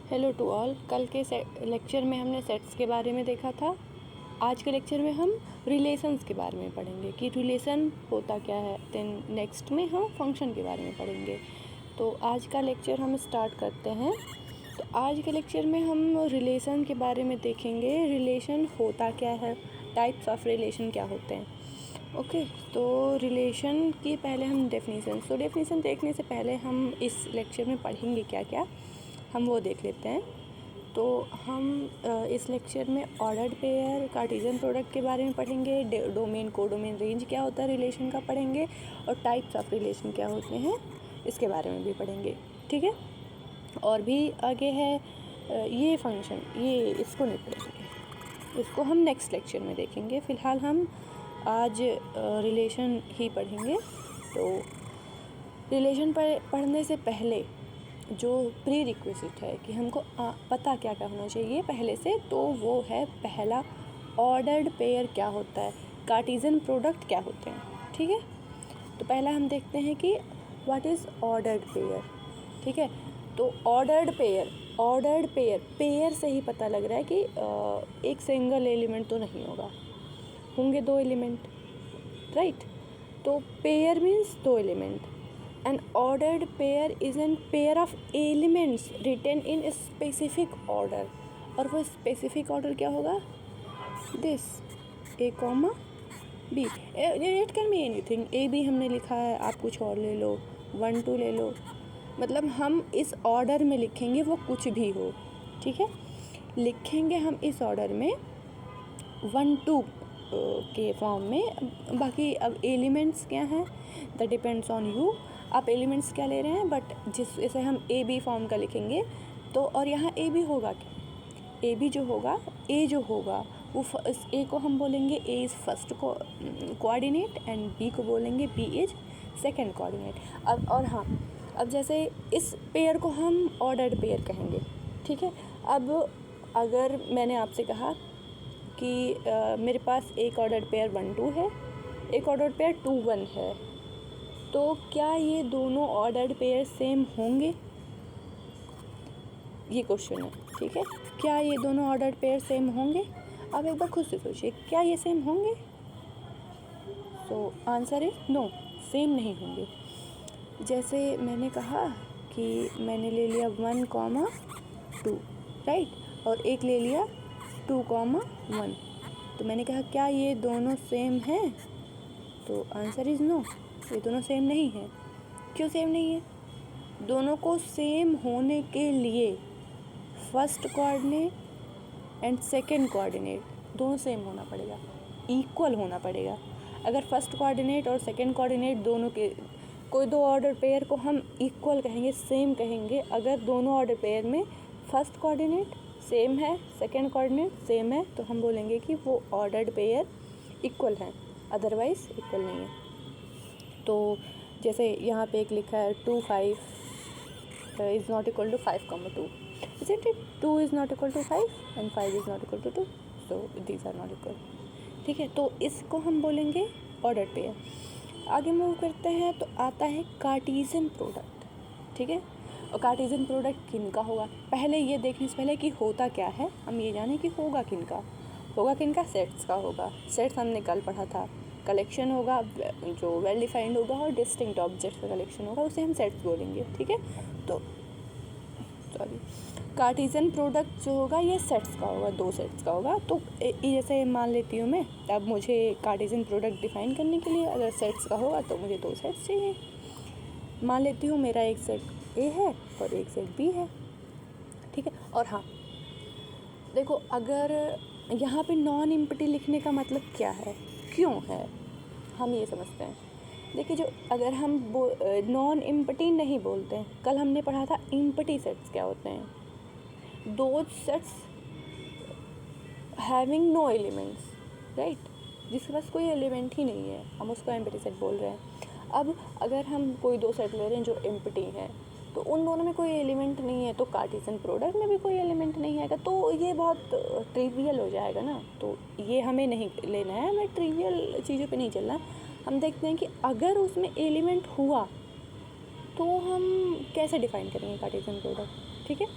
Hello to all. कल के lecture में हमने सेट्स के बारे में देखा था। आज के लेक्चर में हम रिलेशंस के बारे में पढ़ेंगे कि रिलेशन होता क्या है। देन नेक्स्ट में हम फंक्शन के बारे में पढ़ेंगे। तो आज का लेक्चर हम स्टार्ट करते हैं। तो आज के लेक्चर में हम रिलेशन के बारे में देखेंगे। रिलेशन होता क्या है, टाइप्स ऑफ रिलेशन क्या होते हैं। ओके, तो रिलेशन की पहले हम डेफिनेशन देखने से पहले हम इस लेक्चर में पढ़ेंगे क्या क्या, हम वो देख लेते हैं। तो हम इस लेक्चर में ऑर्डर्ड पेयर, कार्टेशियन प्रोडक्ट के बारे में पढ़ेंगे, डोमेन कोडोमेन रेंज क्या होता है रिलेशन का पढ़ेंगे, और टाइप्स ऑफ रिलेशन क्या होते हैं इसके बारे में भी पढ़ेंगे। ठीक है, और भी आगे है ये फंक्शन, ये इसको नहीं पढ़ेंगे, इसको हम नेक्स्ट लेक्चर में देखेंगे। फ़िलहाल हम आज रिलेशन ही पढ़ेंगे। तो रिलेशन पढ़ने से पहले जो प्री रिक्विजिट है कि हमको पता क्या क्या होना चाहिए पहले से, तो वो है पहला ऑर्डर्ड पेयर क्या होता है, कार्टेशियन प्रोडक्ट क्या होते हैं। ठीक है, तो पहला हम देखते हैं कि व्हाट इज़ ऑर्डर्ड पेयर। ठीक है, तो ऑर्डर्ड पेयर से ही पता लग रहा है कि एक सिंगल एलिमेंट तो नहीं होगा, होंगे दो एलिमेंट, राइट। तो पेयर मीन्स दो element. An ordered pair is a pair of elements written in a specific order। और वो specific order क्या होगा, this a comma b। it can be anything, a b हमने लिखा है, आप कुछ और ले लो, 1 2 ले लो, मतलब हम इस ऑर्डर में लिखेंगे वो कुछ भी हो। ठीक है, लिखेंगे हम इस ऑर्डर में 1 2 के फॉर्म में। बाकी अब एलिमेंट्स क्या हैं, दैट डिपेंड्स ऑन यू, आप एलिमेंट्स क्या ले रहे हैं। बट जैसे हम ए बी फॉर्म का लिखेंगे तो, और यहाँ ए बी होगा क्या, ए बी जो होगा, ए जो होगा वो ए को हम बोलेंगे A is first coordinate and B को बोलेंगे बी इज सेकंड कोऑर्डिनेट। अब और हाँ, अब जैसे इस पेयर को हम ऑर्डर्ड पेयर कहेंगे। ठीक है, अब अगर मैंने आपसे कहा कि मेरे पास एक ऑर्डर्ड पेयर 1 2 है, एक ऑर्डर्ड पेयर 2 1 है, तो क्या ये दोनों ऑर्डर्ड पेयर सेम होंगे, ये क्वेश्चन है। ठीक है, क्या ये दोनों ऑर्डर्ड पेयर सेम होंगे, आप एक बार खुद से सोचिए, क्या ये सेम होंगे। So answer is no, same नहीं होंगे। जैसे मैंने कहा कि मैंने ले लिया 1 2, राइट, और एक ले लिया 2 1, तो मैंने कहा क्या ये दोनों सेम हैं, तो आंसर इज़ नो, ये दोनों सेम नहीं है। क्यों सेम नहीं है, दोनों को सेम होने के लिए first coordinate and second coordinate दोनों सेम होना पड़ेगा, इक्वल होना पड़ेगा। अगर फर्स्ट कोऑर्डिनेट और सेकंड कोऑर्डिनेट दोनों के, कोई दो ऑर्डर पेयर को हम इक्वल कहेंगे, सेम कहेंगे, अगर दोनों ऑर्डर पेयर में फर्स्ट कोऑर्डिनेट सेम है, सेकंड कोऑर्डिनेट सेम है, तो हम बोलेंगे कि वो ऑर्डर्ड पेयर इक्वल हैं, अदरवाइज़ इक्वल नहीं है। तो जैसे यहाँ पे एक लिखा है 2 5 is not equal to 5 2, isn't it? 2 is not equal to 5 and 5 is not equal to 2, so these are not equal। ठीक है, तो इसको हम बोलेंगे ऑर्डर्ड पेयर। आगे मूव करते हैं तो आता है कार्टेशियन प्रोडक्ट। ठीक है, और कार्टेशियन प्रोडक्ट किन का होगा, पहले ये देखने से पहले कि होता क्या है, हम ये जाने कि होगा किन का, सेट्स का होगा। सेट्स हमने कल पढ़ा था, कलेक्शन होगा जो वेल डिफाइंड होगा और डिस्टिंक्ट ऑब्जेक्ट्स का कलेक्शन होगा, उसे हम सेट्स बोलेंगे। ठीक है, तो कार्टेशियन प्रोडक्ट जो होगा ये सेट्स का होगा, 2 सेट्स का होगा। तो जैसे मान लेती हूँ मैं, अब मुझे कार्टेशियन प्रोडक्ट डिफाइन करने के लिए अगर सेट्स का होगा तो मुझे 2 सेट्स चाहिए। मान लेती हूँ मेरा एक सेट ए है और एक सेट बी है। ठीक है, और हाँ देखो, अगर यहाँ पे नॉन एम्प्टी लिखने का मतलब क्या है, क्यों है, हम ये समझते हैं। देखिए, जो अगर हम नॉन एम्प्टी नहीं बोलते हैं, कल हमने पढ़ा था एम्प्टी सेट्स क्या होते हैं, दो sets having no elements, right, जिसके पास कोई एलिमेंट ही नहीं है, हम उसको एम्प्टी सेट बोल रहे हैं। अब अगर हम कोई 2 सेट ले रहे हैं जो एम्प्टी हैं, तो उन दोनों में कोई एलिमेंट नहीं है, तो कार्टेशियन प्रोडक्ट में भी कोई एलिमेंट नहीं आएगा, तो ये बहुत ट्रिवियल हो जाएगा ना। तो ये हमें नहीं लेना है, हमें ट्रिवियल चीज़ों पे नहीं चलना। हम देखते हैं कि अगर उसमें एलिमेंट हुआ तो हम कैसे डिफ़ाइन करेंगे कार्टेशियन प्रोडक्ट। ठीक है,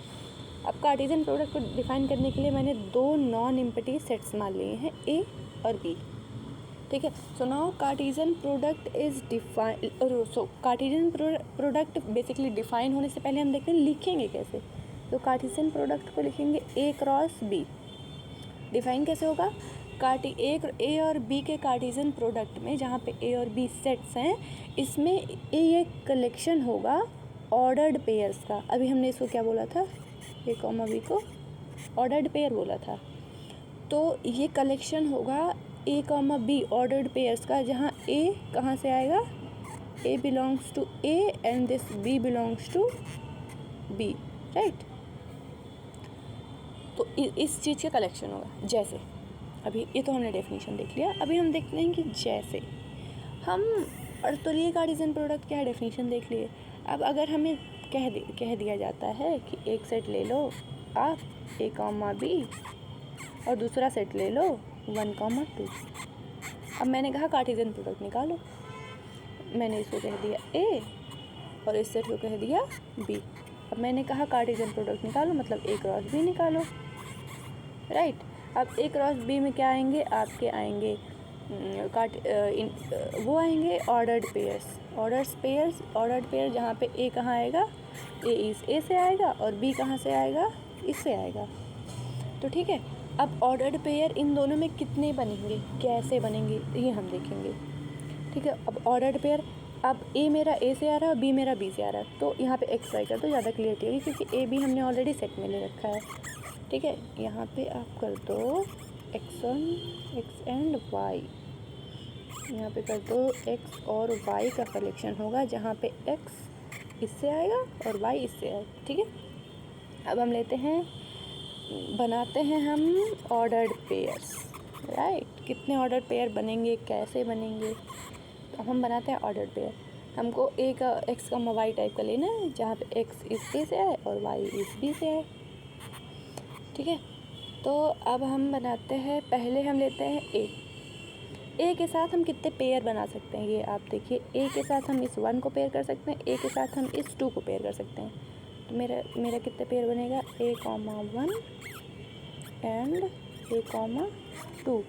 अब कार्टेशियन प्रोडक्ट को डिफाइन करने के लिए मैंने दो नॉन एम्प्टी सेट्स मान लिए हैं, ए और बी, ठीक है। So now Cartesian product is define, so Cartesian product basically define होने से पहले हम देखते हैं लिखेंगे कैसे। तो कार्टेशियन प्रोडक्ट को लिखेंगे ए क्रॉस बी। डिफाइन कैसे होगा, ए और बी के कार्टेशियन प्रोडक्ट में जहाँ पे ए और बी सेट्स हैं, इसमें ये कलेक्शन होगा ऑर्डर्ड पेयर्स का। अभी हमने इसको क्या बोला था, ए कॉमा बी को ऑर्डर्ड पेयर बोला था। तो ये कलेक्शन होगा A comma B ordered pairs का, जहाँ ए कहाँ से आएगा, A belongs to A and this B belongs to B, right. तो इस चीज़ का कलेक्शन होगा। जैसे अभी ये तो हमने डेफिनेशन देख लिया, अभी हम देखते हैं कि जैसे हम, और तो ये कार्टेशियन प्रोडक्ट क्या है डेफिनेशन देख लिए। अब अगर हमें कह दिया जाता है कि एक सेट ले लो आप ए कॉमा बी और दूसरा सेट ले लो 1, 2। अब मैंने कहा कार्टेशियन प्रोडक्ट निकालो, मैंने इसको कह दिया ए और इस सेट को कह दिया बी। अब मैंने कहा कार्टेशियन प्रोडक्ट निकालो, मतलब ए क्रॉस बी निकालो, राइट। अब ए क्रॉस बी में क्या आएंगे, आपके आएंगे वो आएंगे ऑर्डर्ड पेयर, जहाँ पे ए कहाँ आएगा, ए से आएगा और बी कहाँ से आएगा, इससे आएगा। तो ठीक है, अब ऑर्डर्ड पेयर इन दोनों में कितने बनेंगे, कैसे बनेंगे, ये हम देखेंगे, ठीक है। अब ऑर्डर्ड पेयर, अब ए मेरा ए से आ रहा है, बी मेरा बी से आ रहा है, तो यहाँ पे एक्स वाई कर दो, ज़्यादा क्लियरिटी होगी, क्योंकि ए बी हमने ऑलरेडी सेट में ले रखा है, ठीक है। यहाँ पे आप कर दो x1 x एंड y, यहाँ पे कर दो x और y का कलेक्शन होगा, जहाँ पे x इससे आएगा और y इससे आएगा, ठीक है। अब हम लेते हैं, बनाते हैं हम ऑर्डर्ड पेयर्स, राइट। कितने ऑर्डर्ड पेयर बनेंगे, कैसे बनेंगे, तो हम बनाते हैं ऑर्डर्ड पेयर। हमको ए का x का y टाइप का लेना है, जहाँ पे x इस ए से आए और y इस बी से आए, ठीक है। तो अब हम बनाते हैं, पहले हम लेते हैं ए के साथ हम कितने पेयर बना सकते हैं, ये आप देखिए। ए के साथ हम इस 1 को पेयर कर सकते हैं, ए के साथ हम इस 2 को पेयर कर सकते हैं। तो मेरा कितने पेयर बनेगा, ए कॉमा 1 एंड ए कॉमा 2,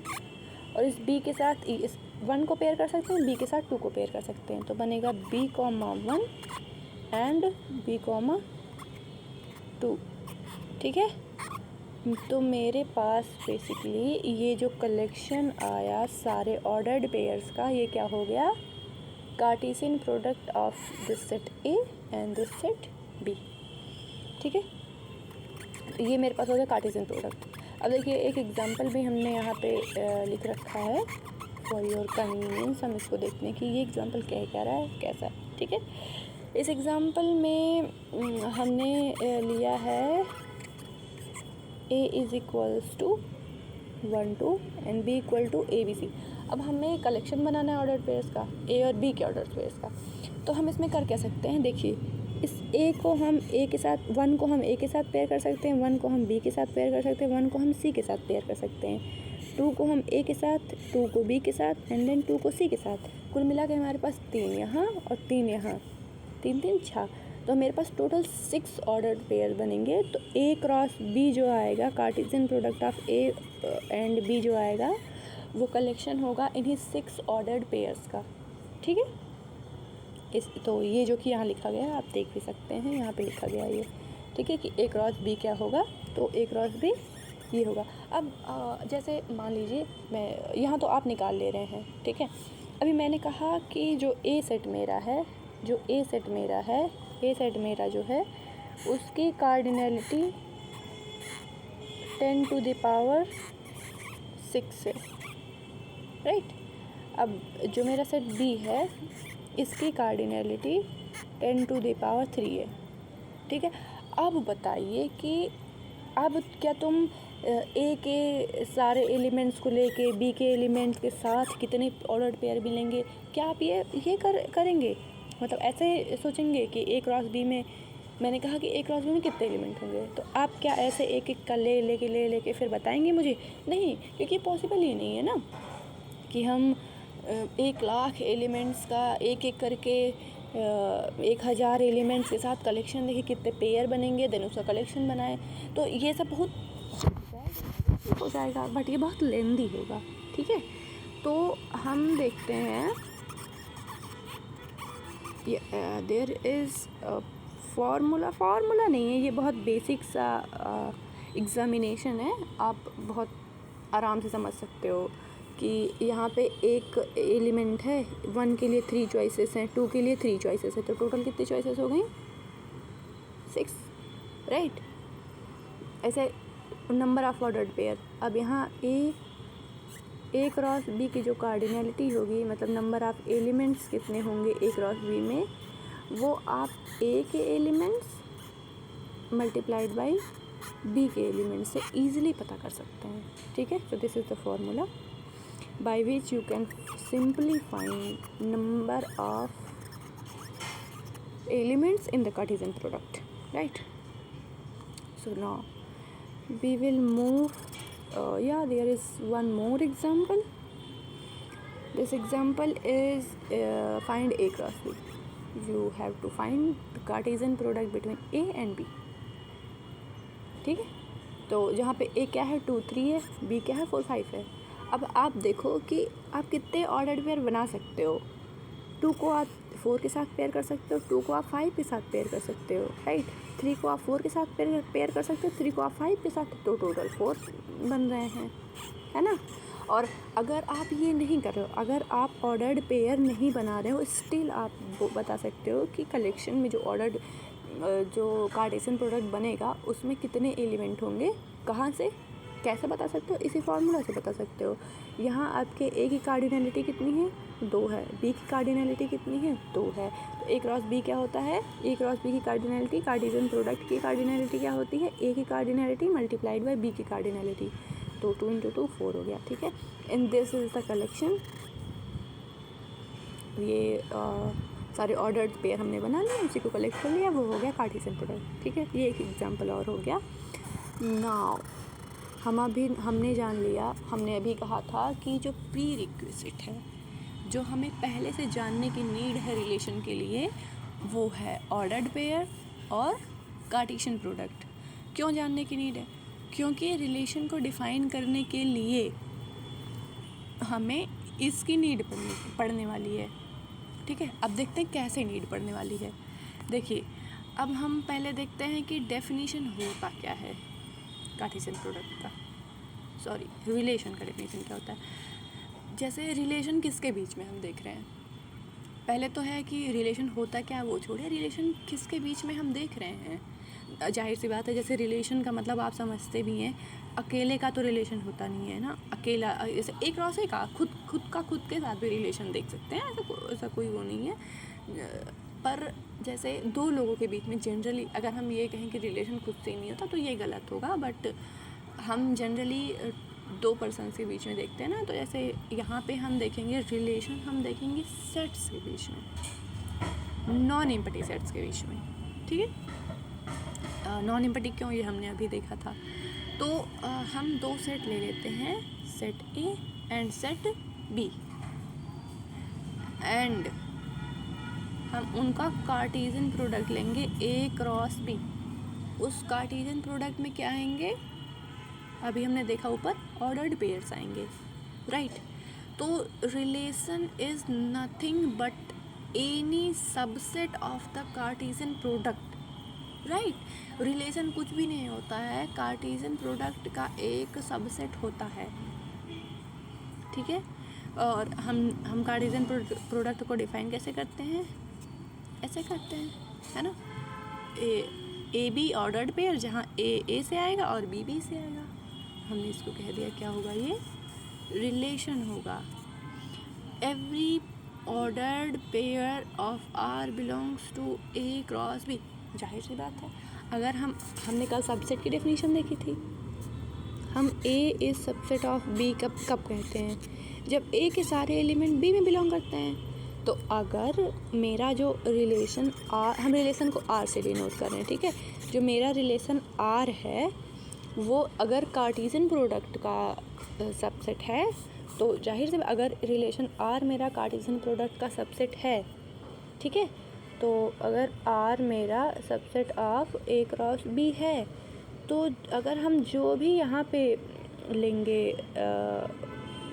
और इस बी के साथ इस 1 को पेयर कर सकते हैं, बी के साथ 2 को पेयर कर सकते हैं, तो बनेगा B comma 1 and B comma 2, ठीक है। तो मेरे पास बेसिकली ये जो कलेक्शन आया सारे ऑर्डर्ड पेयर्स का, ये क्या हो गया, Cartesian product of this set A and this set B, ठीक है। ये मेरे पास हो गया कार्टेशियन प्रोडक्ट। अब देखिए एक एग्जांपल भी हमने यहाँ पे लिख रखा है फॉर योर कन्वीनियंस, हम इसको देखने की ये एग्जांपल क्या रहा है, कैसा है, ठीक है। इस एग्जांपल में हमने लिया है a is equals to 1 2 and b equal to ABC। अब हमें कलेक्शन बनाना है ऑर्डर पेयर्स का, a और b के ऑर्डर पेयर्स का। तो हम इसमें कर क्या सकते हैं, देखिए इस a को हम a के साथ, 1 को हम a के साथ पेयर कर सकते हैं, 1 को हम b के साथ पेयर कर सकते हैं, 1 को हम c के साथ पेयर कर सकते हैं, 2 को हम a के साथ, 2 को b के साथ एंड देन 2 को c के साथ। कुल मिला के हमारे पास 3 यहाँ और 3 यहाँ, 3 3 6, तो मेरे पास टोटल 6 ऑर्डर्ड पेयर बनेंगे। तो ए क्रॉस बी जो आएगा, Cartesian product of A and B जो आएगा, वो कलेक्शन होगा इन्हीं 6 ऑर्डर्ड पेयर्स का, ठीक है। तो ये जो कि यहाँ लिखा गया है आप देख भी सकते हैं, यहाँ पे लिखा गया है ये, ठीक है, कि ए क्रॉस बी क्या होगा, तो ए क्रॉस बी ये होगा। अब जैसे मान लीजिए मैं यहाँ, तो आप निकाल ले रहे हैं, ठीक है। अभी मैंने कहा कि जो ए सेट मेरा है, ए सेट मेरा जो है उसकी कार्डिनलिटी 10 टू द पावर 6 है, राइट। अब जो मेरा सेट बी है इसकी कार्डिनलिटी 10 टू द पावर 3 है, ठीक है। अब बताइए कि अब क्या तुम ए के सारे एलिमेंट्स को लेके बी के एलिमेंट्स के साथ कितने ऑर्डर्ड पेयर मिलेंगे, क्या आप ये करेंगे, मतलब ऐसे सोचेंगे कि ए क्रॉस बी में, मैंने कहा कि ए क्रॉस बी में कितने एलिमेंट होंगे, तो आप क्या ऐसे एक एक का ले फिर बताएंगे मुझे, नहीं, क्योंकि पॉसिबल ही नहीं है ना कि हम 1 लाख एलिमेंट्स का एक एक करके 1000 एलिमेंट्स के साथ कलेक्शन देखिए कितने पेयर बनेंगे, देन उसका कलेक्शन बनाए, तो ये सब बहुत हो जाएगा, बट ये बहुत लेंदी होगा। ठीक है, तो हम देखते हैं देयर इज़ फार्मूला नहीं है, ये बहुत बेसिक सा एग्ज़ामिनेशन है, आप बहुत आराम से समझ सकते हो कि यहाँ पे एक एलिमेंट है, 1 के लिए 3 चॉइसेस हैं, 2 के लिए 3 चॉइसेस है, तो टोटल कितनी चॉइसेस हो गई? 6, राइट। ऐसे नंबर ऑफ ऑर्डर्ड पेयर। अब यहाँ ए क्रॉस बी की जो कार्डिनलिटी होगी, मतलब नंबर ऑफ एलिमेंट्स कितने होंगे ए क्रॉस बी में, वो आप ए के एलिमेंट्स मल्टीप्लाइड बाई बी के एलिमेंट्स से ईजिली पता कर सकते हैं। ठीक है, so this is the formula by which you can simply find number of elements in the Cartesian product, right? So now we will move there is one more example. This example is find a cross b. You have to find the Cartesian product between a and b. ठीक है, तो जहाँ पे a क्या है 2 3 है, b क्या है 4 5 है। अब आप देखो कि आप कितने ऑर्डर्ड पेयर बना सकते हो। 2 को आप 4 के साथ पेयर कर सकते हो, 2 को आप 5 के साथ पेयर कर सकते हो, राइट। 3 को आप 4 के साथ पेयर कर सकते हो, 3 को आप 5 के साथ, तो टोटल 4 बन रहे हैं, है ना। और अगर आप ये नहीं कर रहे हो, अगर आप ऑर्डर्ड पेयर नहीं बना रहे हो, स्टिल आप वो बता सकते हो कि कलेक्शन में जो कार्टेशियन प्रोडक्ट बनेगा उसमें कितने एलिमेंट होंगे, कहाँ से कैसे बता सकते हो? इसी फार्मूला से बता सकते हो। यहाँ आपके ए की कार्डिनलिटी कितनी है? 2 है। बी की कार्डिनलिटी कितनी है? 2 है। तो ए क्रॉस बी क्या होता है? ए क्रॉस बी की कार्डिनलिटी, कार्टेशियन प्रोडक्ट की कार्डिनलिटी क्या होती है? ए की कार्डिनलिटी मल्टीप्लाइड बाय बी की कार्डिनलिटी, तो 2 × 2 4 हो गया। ठीक है, in this is the collection. ये सारे ऑर्डर्ड पेयर हमने बना लिए, उसी को कलेक्ट कर लिया, वो हो गया कार्टेशियन प्रोडक्ट। ठीक है, ये एक एग्जाम्पल और हो गया। नाउ हमने जान लिया, हमने अभी कहा था कि जो प्री रिक्विजिट है, जो हमें पहले से जानने की नीड है रिलेशन के लिए, वो है ऑर्डर्ड पेयर और कार्टेशियन प्रोडक्ट। क्यों जानने की नीड है? क्योंकि रिलेशन को डिफ़ाइन करने के लिए हमें इसकी नीड पड़ने वाली है। ठीक है, अब देखते हैं कैसे नीड पड़ने वाली है। देखिए, अब हम पहले देखते हैं कि डेफिनेशन होता क्या है कार्टेशियन प्रोडक्ट का, रिलेशन का डेफिनेशन क्या होता है। जैसे रिलेशन किसके बीच में हम देख रहे हैं, पहले तो है कि रिलेशन होता क्या, वो छोड़िए, रिलेशन किसके बीच में हम देख रहे हैं। जाहिर सी बात है, जैसे रिलेशन का मतलब आप समझते भी हैं, अकेले का तो रिलेशन होता नहीं है ना। अकेला जैसे एक क्रॉस का खुद के साथ भी रिलेशन देख सकते हैं, ऐसा कोई वो नहीं है। पर जैसे 2 लोगों के बीच में जनरली अगर हम ये कहें कि रिलेशन खुद से ही नहीं होता, तो ये गलत होगा। बट हम जनरली 2 पर्सन्स के बीच में देखते हैं ना, तो जैसे यहाँ पे हम देखेंगे रिलेशन, हम देखेंगे सेट्स के बीच में, नॉन एम्पटी सेट्स के बीच में। ठीक है, नॉन एम्पटी क्यों, ये हमने अभी देखा था। तो हम 2 सेट ले लेते हैं, set A and set B, and हम उनका कार्टेशियन प्रोडक्ट लेंगे ए क्रॉस बी। उस कार्टेशियन प्रोडक्ट में क्या आएंगे, अभी हमने देखा ऊपर ऑर्डर्ड पेयर्स आएंगे, राइट। तो relation is nothing but any subset of the Cartesian product, right. Relation कुछ भी नहीं होता है, कार्टेशियन प्रोडक्ट का एक सबसेट होता है। ठीक है, और हम कार्टेशियन प्रोडक्ट को डिफाइन कैसे करते हैं, ऐसे करते हैं, है ना। ए बी ऑर्डर्ड पेयर, जहाँ ए से आएगा और बी से आएगा, हमने इसको कह दिया क्या होगा, ये रिलेशन होगा। Every ordered pair of R belongs to A cross B. जाहिर सी बात है, अगर हमने कल सबसेट की डेफिनेशन देखी थी, हम ए इज सबसेट ऑफ बी कब कहते हैं, जब ए के सारे एलिमेंट बी में बिलोंग करते हैं। तो अगर मेरा जो रिलेशन आर, हम रिलेशन को आर से डिनोट कर रहे हैं, ठीक है, जो मेरा रिलेशन आर है वो अगर कार्टेशियन प्रोडक्ट का सबसेट है, तो जाहिर से अगर रिलेशन आर मेरा कार्टेशियन प्रोडक्ट का सबसेट है, ठीक है, तो अगर R मेरा subset of A cross B है तो अगर हम जो भी यहाँ पे लेंगे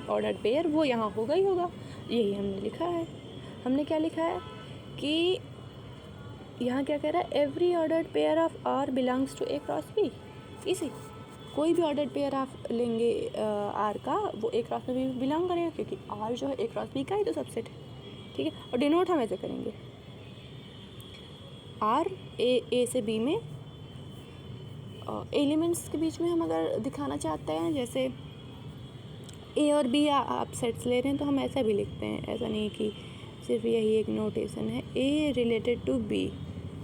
ऑर्डर्ड पेयर वो यहाँ होगा ही होगा। यही हमने लिखा है। हमने क्या लिखा है कि यहाँ क्या कह रहा है, every ordered pair of R belongs to A cross B। इसी कोई भी ऑर्डर्ड पेयर आप लेंगे R का वो A क्रॉस में भी बिलोंग करेगा, क्योंकि R जो है A क्रॉस B का ही तो सबसेट है। ठीक है, और डिनोट हम ऐसे करेंगे R A से B में एलिमेंट्स के बीच में हम अगर दिखाना चाहते हैं, जैसे A और B आप सेट्स ले रहे हैं तो हम ऐसा भी लिखते हैं, ऐसा नहीं कि सिर्फ यही एक नोटेशन है A रिलेटेड टू B।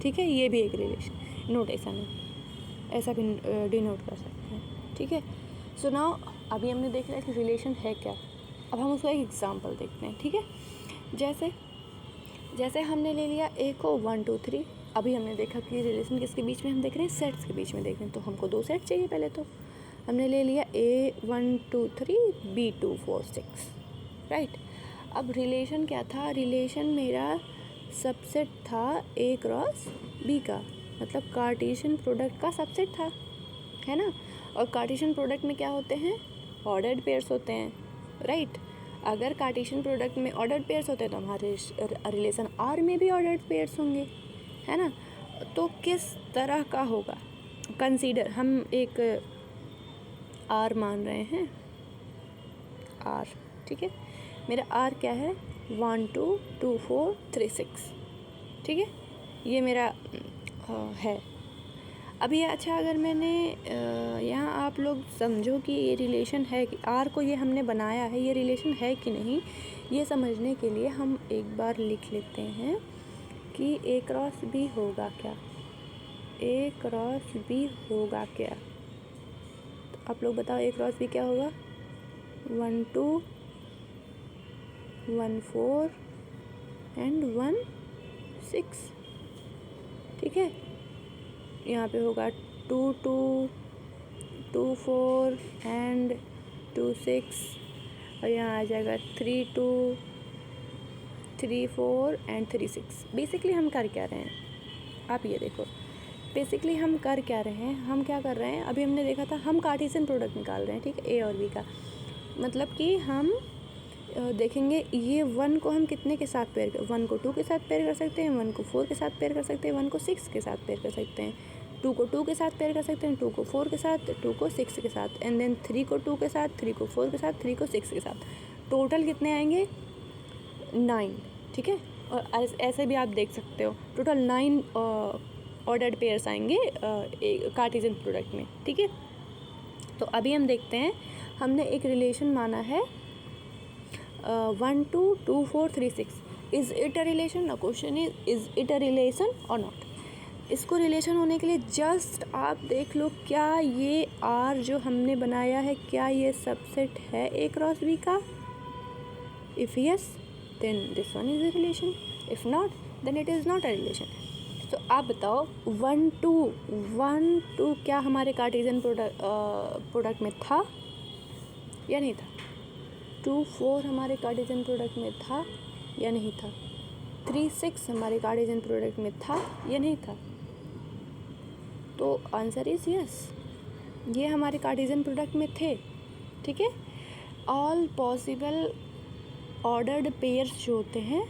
ठीक है, ये भी एक रिलेशन नोटेशन है, ऐसा भी डिनोट कर सकते हैं। ठीक है, सो नाउ अभी हमने देख लिया कि रिलेशन है क्या। अब हम उसका एक एग्जांपल देखते हैं। ठीक है, जैसे हमने ले लिया A को 1 2 3। अभी हमने देखा कि रिलेशन किसके बीच में हम देख रहे हैं, सेट्स के बीच में देख रहे हैं, तो हमको 2 सेट चाहिए। पहले तो हमने ले लिया A 1 2 3 B 2 4 6, राइट। अब रिलेशन क्या था, रिलेशन मेरा सबसेट था A क्रॉस B का, मतलब कार्टेशियन प्रोडक्ट का सबसेट था, है ना। और कार्टेशियन प्रोडक्ट में क्या होते हैं, ऑर्डर्ड पेयर्स होते हैं, राइट। अगर कार्टेशियन प्रोडक्ट में ऑर्डर्ड पेयर्स होते हैं तो हमारे रिलेशन R में भी ऑर्डर्ड पेयर्स होंगे, है ना। तो किस तरह का होगा, कंसीडर हम एक R मान रहे हैं, R। ठीक है, मेरा R क्या है 1 2 2 4 3 6। ठीक है, ये मेरा है। अभी अच्छा, अगर मैंने यहाँ आप लोग समझो कि ये रिलेशन है कि R को ये हमने बनाया है, ये रिलेशन है कि नहीं, ये समझने के लिए हम एक बार लिख लेते हैं कि A क्रॉस B होगा क्या, A क्रॉस B होगा क्या। तो आप लोग बताओ A क्रॉस B क्या होगा, 1 2 1 4 एंड 1 6। ठीक है, यहाँ पे होगा 2 2 2 4 एंड 2 6, और यहाँ आ जाएगा 3 2 3 4 एंड 3 6। बेसिकली हम कर क्या रहे हैं, आप ये देखो, बेसिकली हम कर क्या रहे हैं, हम क्या कर रहे हैं, अभी हमने देखा था हम कार्टेशियन प्रोडक्ट निकाल रहे हैं। ठीक है, A और B का, मतलब कि हम देखेंगे ये 1 को हम कितने के साथ पेयर कर, 1 को 2 के साथ पेयर कर सकते हैं, 1 को 4 के साथ पेयर कर सकते हैं, 1 को 6 के साथ पेयर कर सकते हैं, 2 को 2 के साथ पेयर कर सकते हैं, 2 को 4 के साथ, 2 को 6 के साथ, एंड देन 3 को 2 के साथ, 3 को 4 के साथ, 3 को 6 के साथ। टोटल कितने आएंगे, 9। ठीक है, और ऐसे भी आप देख सकते हो टोटल 9 ऑर्डर्ड पेयर्स आएंगे कार्टेशियन प्रोडक्ट में। ठीक है, तो अभी हम देखते हैं, हमने एक रिलेशन माना है 1 2 2 4 3 6। Is it a relation, the question is it a relation और नॉट। इसको रिलेशन होने के लिए जस्ट आप देख लो, क्या ये R जो हमने बनाया है क्या ये सबसेट है A क्रॉस B का। If yes then this one is a relation, if not then it is not a relation. तो आप बताओ 1 2 क्या हमारे कार्टेशियन प्रोडक्ट में था या नहीं था, 2 4 हमारे कार्टेशियन प्रोडक्ट में था या नहीं था, 3 6 हमारे कार्टेशियन प्रोडक्ट में था या नहीं था। तो आंसर इज़ यस, ये हमारे कार्टेशियन प्रोडक्ट में थे। ठीक है, ऑल पॉसिबल ऑर्डर्ड पेयर्स जो होते हैं,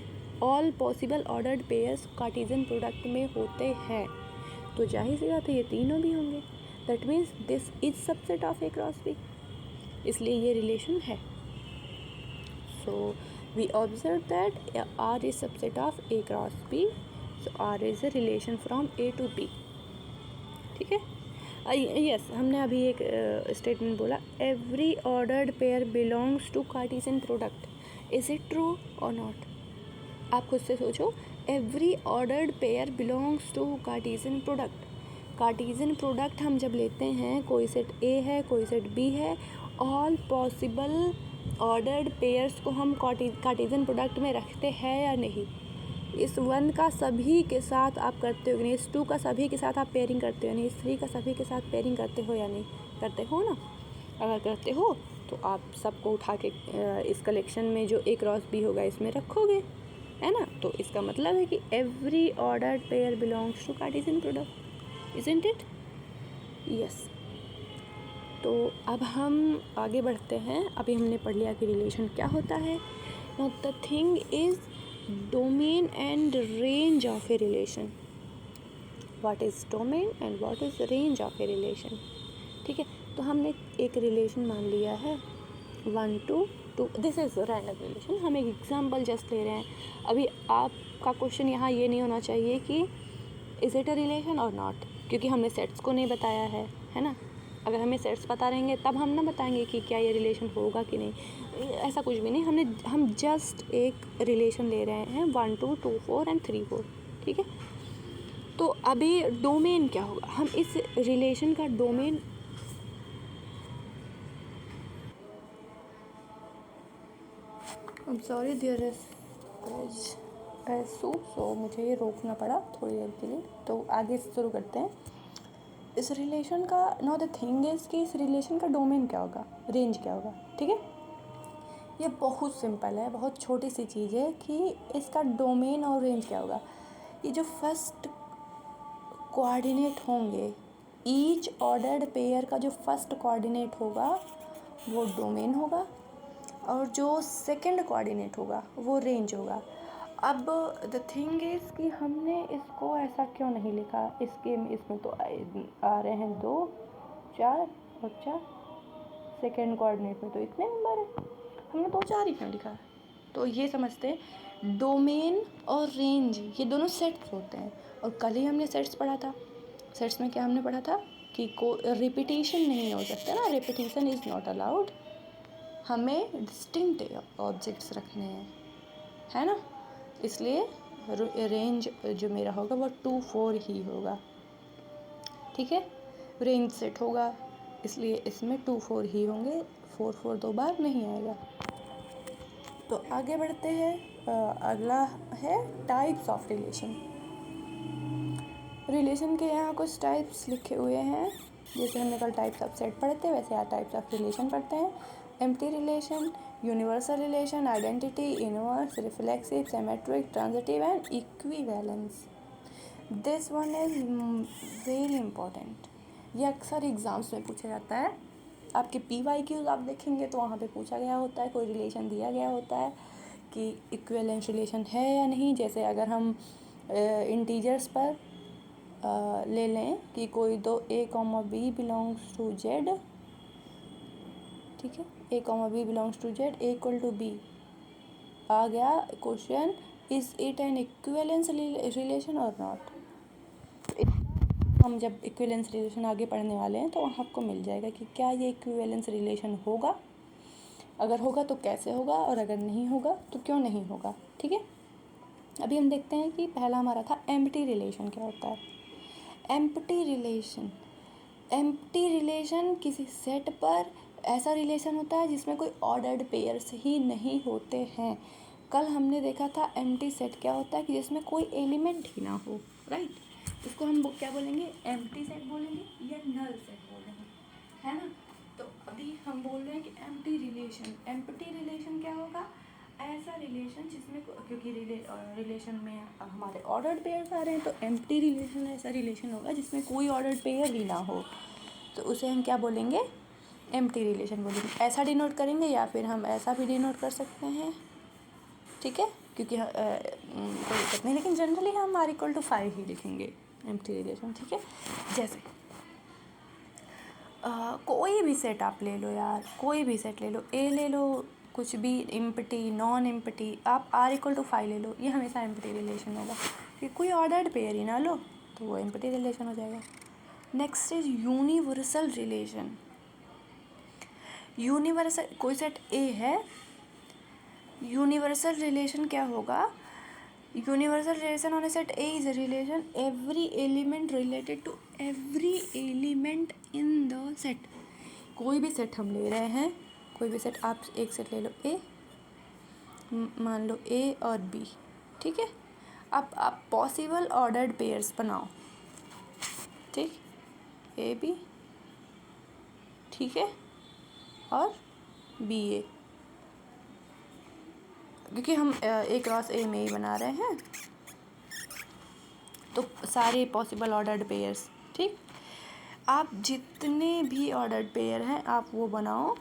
all possible ordered pairs Cartesian product में होते हैं, तो जाहिर सी बात है ये तीनों भी होंगे। That means this is subset of A cross B, इसलिए ये रिलेशन है। So we observe that R is subset of A cross B. So R is a relation from A to B. ठीक है, यस हमने अभी एक statement बोला, every ordered pair belongs to Cartesian product. Is it true और not, आप खुद से सोचो, every ordered pair belongs to Cartesian product. Cartesian product हम जब लेते हैं, कोई सेट A है कोई सेट B है, ऑल पॉसिबल ऑर्डर्ड पेयर्स को हम कार्टेशियन प्रोडक्ट में रखते हैं या नहीं। इस 1 का सभी के साथ आप करते हो नहीं, इस 2 का सभी के साथ आप पेयरिंग करते हो नहीं, इस 3 का सभी के साथ पेयरिंग करते हो या नहीं, करते हो ना। अगर करते हो तो आप सबको उठा के इस कलेक्शन में जो A क्रॉस B होगा इसमें रखोगे, है ना। तो इसका मतलब है कि every ordered pair belongs to Cartesian product, isn't it? Yes. तो अब हम आगे बढ़ते हैं। अभी हमने पढ़ लिया कि रिलेशन क्या होता है। Now the thing is domain and range of a relation. What is domain and what is range of a relation? ठीक है, तो हमने एक रिलेशन मान लिया है 1 to 2, this is random relation. हम एक एग्जाम्पल जस्ट ले रहे हैं। अभी आपका क्वेश्चन यहाँ ये नहीं होना चाहिए कि इज़ इट अ रिलेशन और नॉट, क्योंकि हमने सेट्स को नहीं बताया है ना। अगर हमें सेट्स पता रहेंगे तब हम ना बताएंगे कि क्या ये रिलेशन होगा कि नहीं, ऐसा कुछ भी नहीं। हम जस्ट एक रिलेशन ले रहे हैं 1 to 2 4 and 3 4, ठीक है। तो अभी डोमेन क्या होगा? हम इस रिलेशन का domain sorry there is so मुझे ये रोकना पड़ा थोड़ी देर के लिए। तो आगे शुरू करते हैं इस रिलेशन का। नाउ द थिंग इज़ कि इस रिलेशन का डोमेन क्या होगा, रेंज क्या होगा, ठीक है। ये बहुत सिंपल है, बहुत छोटी सी चीज़ है कि इसका डोमेन और रेंज क्या होगा। ये जो फर्स्ट कोऑर्डिनेट होंगे, ईच ऑर्डर्ड पेयर का जो फर्स्ट कोऑर्डिनेट होगा वो डोमेन होगा, और जो सेकंड कोऑर्डिनेट होगा वो रेंज होगा। अब द थिंग इज़ कि हमने इसको ऐसा क्यों नहीं लिखा, इसमें तो आ रहे हैं 2 4 और 4, सेकंड कोऑर्डिनेट में तो इतने नंबर है, हमने 2 4 ही क्यों लिखा? तो ये समझते हैं डोमेन और रेंज ये दोनों सेट्स होते हैं। और कल ही हमने सेट्स पढ़ा था। सेट्स में क्या हमने पढ़ा था कि रिपीटिशन नहीं हो सकता ना, रिपीटिशन इज़ नॉट अलाउड। हमें डिस्टिंक्ट ऑब्जेक्ट्स रखने हैं, है ना। इसलिए रेंज जो मेरा होगा वो 2 4 ही होगा, ठीक है। रेंज सेट होगा इसलिए इसमें 2 4 ही होंगे, 4 4 2 बार नहीं आएगा। तो आगे बढ़ते हैं। अगला है टाइप्स ऑफ रिलेशन। रिलेशन के यहाँ कुछ टाइप्स लिखे हुए हैं। जैसे हमने कल टाइप्स ऑफ सेट पढ़े थे, वैसे यहाँ टाइप्स ऑफ रिलेशन पढ़ते हैं। Empty relation, universal relation, identity, inverse, reflexive, symmetric, transitive and equivalence. This one is very important. ये अक्सर एग्ज़ाम्स में पूछा जाता है। आपके PYQs आप देखेंगे तो वहाँ पे पूछा गया होता है, कोई रिलेशन दिया गया होता है कि इक्विवेलेंस रिलेशन है या नहीं। जैसे अगर हम इंटीजर्स पर ले लें कि कोई दो A, B belongs to Z, ठीक है, A, B belongs to Z, A equal to B, आ गया question, is it an equivalence relation और नॉट। हम जब इक्विवेलेंस रिलेशन आगे पढ़ने वाले हैं तो आपको मिल जाएगा कि क्या ये इक्विवेलेंस रिलेशन होगा, अगर होगा तो कैसे होगा, और अगर नहीं होगा तो क्यों नहीं होगा, ठीक है। अभी हम देखते हैं कि पहला हमारा था एम्प्टी रिलेशन क्या होता है। एम्प्टी रिलेशन किसी सेट पर ऐसा रिलेशन होता है जिसमें कोई ऑर्डर्ड पेयर्स ही नहीं होते हैं। कल हमने देखा था एम्प्टी सेट क्या होता है कि जिसमें कोई एलिमेंट ही ना हो, राइट। इसको हम क्या बोलेंगे, एम्प्टी सेट बोलेंगे या नल सेट बोलेंगे, है ना। तो अभी हम बोल रहे हैं कि एम्प्टी रिलेशन क्या होगा, ऐसा रिलेशन जिसमें, क्योंकि रिलेशन में हमारे ऑर्डर्ड पेयर्स आ रहे हैं, तो एम्प्टी रिलेशन ऐसा रिलेशन होगा जिसमें कोई ऑर्डर्ड पेयर ही ना हो, तो उसे हम क्या बोलेंगे, एम्प्टी रिलेशन बोलेंगे। ऐसा डिनोट करेंगे या फिर हम ऐसा भी डिनोट कर सकते हैं, ठीक है, क्योंकि कोई दिक्कत नहीं, लेकिन जनरली हम R इक्वल टू 5 ही लिखेंगे एम्प्टी रिलेशन, ठीक है। जैसे कोई भी सेट आप ले लो यार, कोई भी सेट ले लो, A ले लो, कुछ भी, एम्प्टी, नॉन एम्प्टी, आप R इक्वल टू 5 ले लो, ये हमेशा एम्प्टी रिलेशन होगा। कि कोई ऑर्डर्ड पेयर ही ना लो तो वो एम्प्टी रिलेशन हो जाएगा। Next is universal relation. Universal, कोई सेट A है, यूनिवर्सल रिलेशन क्या होगा, universal relation on a set A is a relation every element related to every element in the set. कोई भी सेट हम ले रहे हैं, कोई भी सेट, आप एक सेट ले लो A, मान लो A और B, ठीक है। अब आप पॉसिबल ऑर्डर्ड पेयर्स बनाओ, ठीक, AB, ठीक है, और BA, क्योंकि हम ए क्रॉस ए में ही बना रहे हैं, तो सारे पॉसिबल ऑर्डर्ड पेयर्स। ठीक, आप जितने भी ऑर्डर्ड पेयर हैं आप वो बनाओ।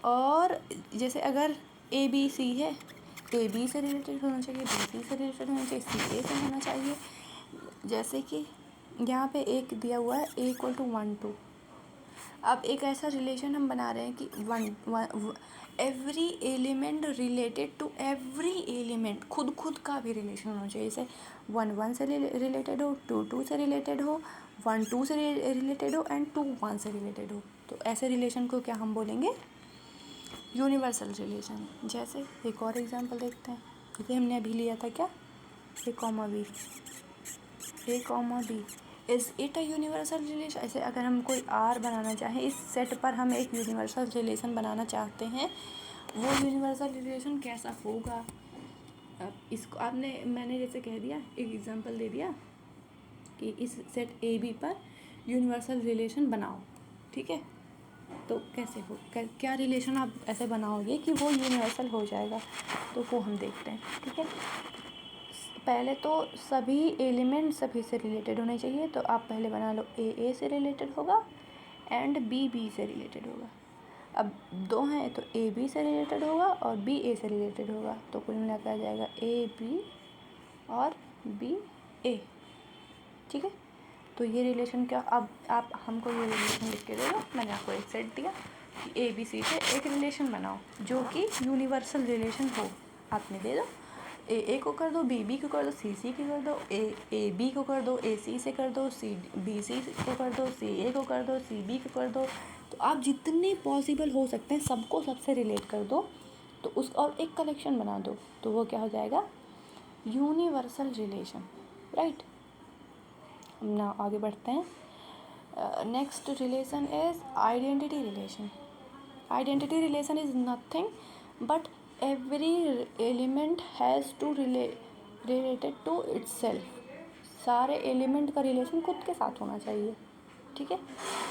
और जैसे अगर ए बी सी है, ए बी से रिलेटेड होना चाहिए, बी सी से रिलेटेड होना चाहिए, सी ए से होना चाहिए। जैसे कि यहाँ पे एक दिया हुआ है ए इक्वल टू 1 2। अब एक ऐसा रिलेशन हम बना रहे हैं कि every element related to every element, खुद का भी रिलेशन होना चाहिए। जैसे 1 1 से रिलेटेड हो, 2 2 से रिलेटेड हो, 1 2 से रिलेटेड हो एंड 2 1 से रिलेटेड हो। तो ऐसे रिलेशन को क्या हम बोलेंगे? Universal relation. जैसे एक और एग्जांपल देखते हैं, जैसे हमने अभी लिया था क्या, A comma B, A comma B is it a universal relation. ऐसे अगर हम कोई आर बनाना चाहें, इस सेट पर हम एक यूनिवर्सल रिलेशन बनाना चाहते हैं, वो यूनिवर्सल रिलेशन कैसा होगा? अब इसको मैंने जैसे कह दिया, एक एग्जांपल दे दिया कि इस सेट ए बी पर यूनिवर्सल रिलेशन बनाओ। ठीक है, तो कैसे हो, क्या रिलेशन आप ऐसे बनाओगे कि वो यूनिवर्सल हो जाएगा? तो वो हम देखते हैं। ठीक है, पहले तो सभी एलिमेंट सभी से रिलेटेड होने चाहिए। तो आप पहले बना लो ए से रिलेटेड होगा एंड बी से रिलेटेड होगा। अब 2 हैं तो ए बी से रिलेटेड होगा और बी ए से रिलेटेड होगा। तो कुल मिलाकर आ जाएगा ए बी और बी ए। ठीक है, तो ये रिलेशन क्या, अब आप हमको ये रिलेशन लिख के दे दो। मैंने आपको एक सेट दिया कि ए बी सी से एक रिलेशन बनाओ जो कि यूनिवर्सल रिलेशन हो। आपने दे दो, ए को कर दो, बी को कर दो, सी को कर दो, ए बी को कर दो, ए सी से कर दो, सी बी सी को कर दो, सी ए को कर दो, सी बी को कर दो। तो आप जितने पॉसिबल हो सकते हैं सबको सबसे रिलेट कर दो, तो उस और एक कलेक्शन बना दो। तो वो क्या हो जाएगा? Universal relation. राइट, ना आगे बढ़ते हैं। Next relation is identity relation. Identity relation is nothing but every element has to related to itself. सारे एलिमेंट का रिलेशन खुद के साथ होना चाहिए। ठीक है,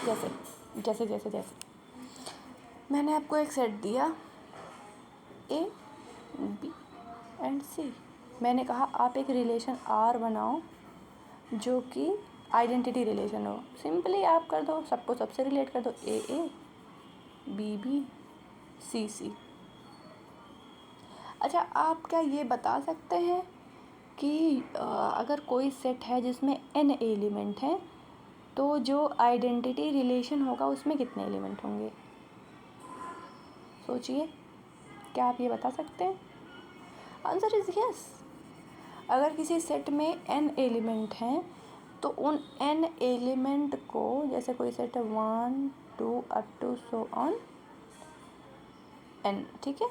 जैसे जैसे जैसे जैसे मैंने आपको एक सेट दिया ए बी एंड सी। मैंने कहा आप एक रिलेशन आर बनाओ जो कि आइडेंटिटी रिलेशन हो। सिंपली आप कर दो, सबको सबसे रिलेट कर दो, ए बी सी। अच्छा, आप क्या ये बता सकते हैं कि अगर कोई सेट है जिसमें n एलिमेंट हैं तो जो आइडेंटिटी रिलेशन होगा उसमें कितने एलिमेंट होंगे? सोचिए, क्या आप ये बता सकते हैं? Answer is yes. अगर किसी सेट में n एलिमेंट हैं तो उन n एलिमेंट को, जैसे कोई सेट है 1 2 up to so on n, ठीक है,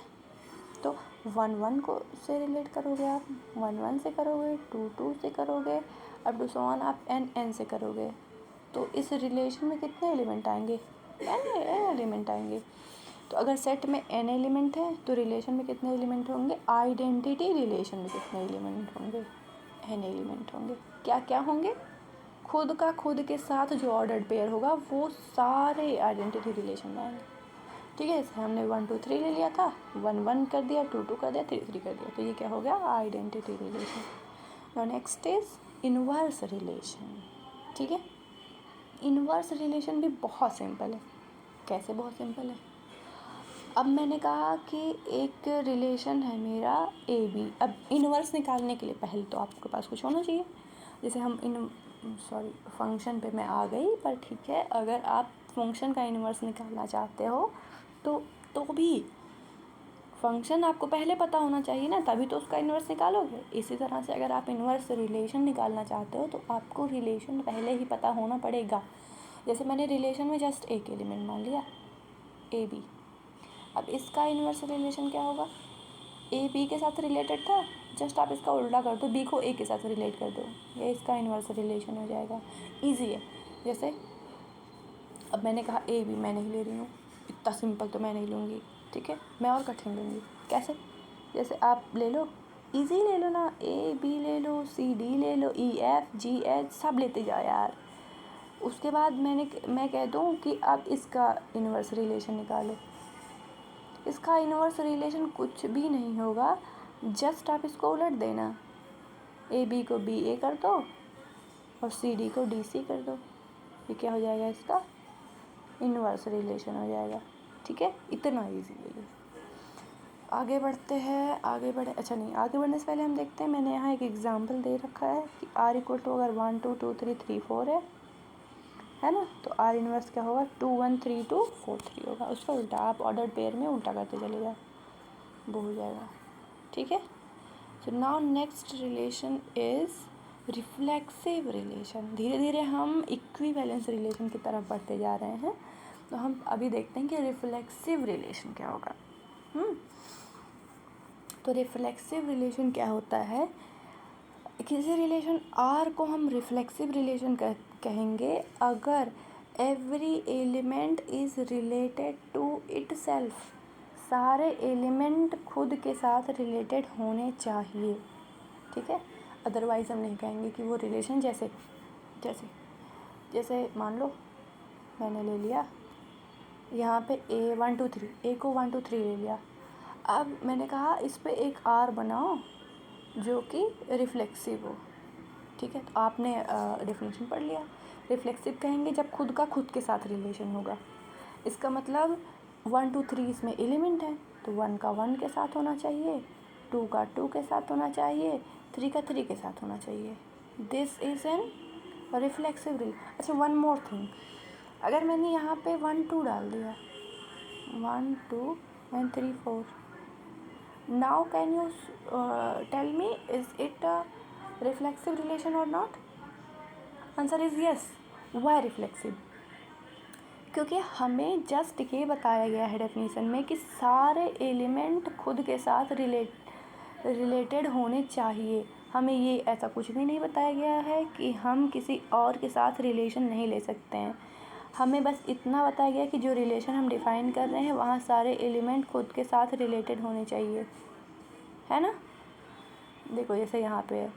तो 1 1 को से रिलेट करोगे, आप 1 1 से करोगे, 2 2 से करोगे, अप टू सो ऑन आप n से करोगे। तो इस रिलेशन में कितने एलिमेंट आएंगे? n एलिमेंट आएंगे। तो अगर सेट में n एलिमेंट है तो रिलेशन में कितने एलिमेंट होंगे? आइडेंटिटी रिलेशन में कितने एलिमेंट होंगे? n एलिमेंट होंगे। क्या क्या होंगे? खुद के साथ जो ऑर्डर्ड पेयर होगा वो सारे आइडेंटिटी रिलेशन में आएंगे। ठीक है, इसमें हमने 1 2 3 ले लिया था, 1 1 कर दिया, 2 2 कर दिया, 3 3 कर दिया। तो ये क्या हो गया? Identity relation. Now next is inverse relation. ठीक है, इनवर्स रिलेशन भी बहुत सिंपल है। कैसे बहुत सिंपल है? अब मैंने कहा कि एक रिलेशन है मेरा ए बी। अब इनवर्स निकालने के लिए पहले तो आपके पास कुछ होना चाहिए। जैसे हम फंक्शन पे मैं आ गई, पर ठीक है, अगर आप फंक्शन का इनवर्स निकालना चाहते हो तो भी फंक्शन आपको पहले पता होना चाहिए ना, तभी तो उसका इन्वर्स निकालोगे। इसी तरह से अगर आप इन्वर्स रिलेशन निकालना चाहते हो तो आपको रिलेशन पहले ही पता होना पड़ेगा। जैसे मैंने रिलेशन में जस्ट एक एलिमेंट मान लिया ए बी। अब इसका इन्वर्स रिलेशन क्या होगा? ए बी के साथ रिलेटेड था, जस्ट आप इसका उल्टा कर दो, बी को ए के साथ रिलेट कर दो, ये इसका इन्वर्स रिलेशन हो जाएगा। ईजी है। जैसे अब मैंने कहा ए बी मैं नहीं ले रही हूँ, इतना सिंपल तो मैं नहीं लूँगी, ठीक है, मैं और कठिन लूँगी। कैसे? जैसे आप ले लो, इजी ले लो ना, ए बी ले लो, सी डी ले लो, ई एफ जी एच सब लेते जाओ यार। उसके बाद मैं कह दूँ कि अब इसका इन्वर्स रिलेशन निकालो। इसका इन्वर्स रिलेशन कुछ भी नहीं होगा जस्ट आप इसको उलट देना, ए बी को बी ए कर दो और सी डी को डी सी कर दो। ये क्या हो जाएगा, इसका इनवर्स रिलेशन हो जाएगा। ठीक है, इतना ईजी है ये। आगे बढ़ते हैं, आगे बढ़े, अच्छा नहीं, आगे बढ़ने से पहले हम देखते हैं, मैंने यहाँ एक एग्जांपल दे रखा है कि r इक्वल टू अगर 1 2 2 3 3 4 है ना, तो r इनवर्स क्या होगा, 2 1 3 2 4 3 होगा। उसका उल्टा आप ऑर्डर पेयर में उल्टा करते चले जाओ, वो हो जाएगा। ठीक है, so now next relation is reflexive relation. धीरे धीरे हम इक्विवेलेंस रिलेशन की तरफ बढ़ते जा रहे हैं, तो हम अभी देखते हैं कि रिफ्लेक्सिव रिलेशन क्या होगा। तो रिफ्लेक्सिव रिलेशन क्या होता है, किसी रिलेशन R को हम रिफ्लेक्सिव रिलेशन कहेंगे अगर every element is related to itself. सारे एलिमेंट खुद के साथ रिलेटेड होने चाहिए। ठीक है, अदरवाइज़ हम नहीं कहेंगे कि वो रिलेशन जैसे जैसे जैसे मान लो मैंने ले लिया यहाँ पे A 1 2 3, A को 1 2 3 ले लिया। अब मैंने कहा इस पे एक R बनाओ जो कि रिफ्लेक्सिव हो। ठीक है, तो आपने डेफिनेशन पढ़ लिया। रिफ्लेक्सिव कहेंगे जब खुद का खुद के साथ रिलेशन होगा। इसका मतलब 1 2 3 इसमें एलिमेंट है, तो 1 का 1 के साथ होना चाहिए, 2 का 2 के साथ होना चाहिए, 3 का 3 के साथ होना चाहिए। This is an reflexive relation. अच्छा, वन मोर थिंग, अगर मैंने यहाँ पे 1 2 डाल दिया, 1 2 and 3 4, now can you tell me is it a reflexive relation or not? Answer is yes. Why reflexive? क्योंकि हमें जस्ट ये बताया गया है डेफिनेशन में कि सारे एलिमेंट खुद के साथ रिलेटेड होने चाहिए। हमें ये ऐसा कुछ भी नहीं बताया गया है कि हम किसी और के साथ रिलेशन नहीं ले सकते हैं। हमें बस इतना बताया गया कि जो रिलेशन हम डिफ़ाइन कर रहे हैं वहाँ सारे एलिमेंट खुद के साथ रिलेटेड होने चाहिए, है ना। देखो जैसे यहाँ पे है,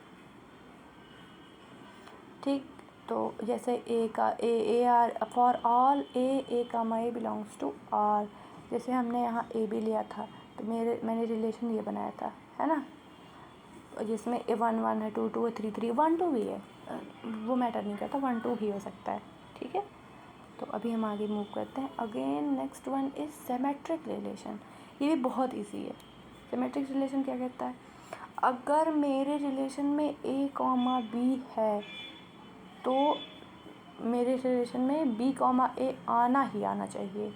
ठीक, तो जैसे ए का A R for all A comma A belongs to R. जैसे हमने यहाँ ए बी लिया था, तो मैंने रिलेशन ये बनाया था, है ना, जिसमें ए 1 1 है, 2 2 है, 3 3, 1 2 भी है, वो मैटर नहीं करता, 1 2 भी हो सकता है। ठीक है, तो अभी हम आगे मूव करते हैं। Again next one is symmetric relation. ये भी बहुत इजी है। सिमेट्रिक रिलेशन क्या कहता है, अगर मेरे रिलेशन में ए कॉमा बी है तो मेरे रिलेशन में बी कॉमा ए आना ही आना चाहिए।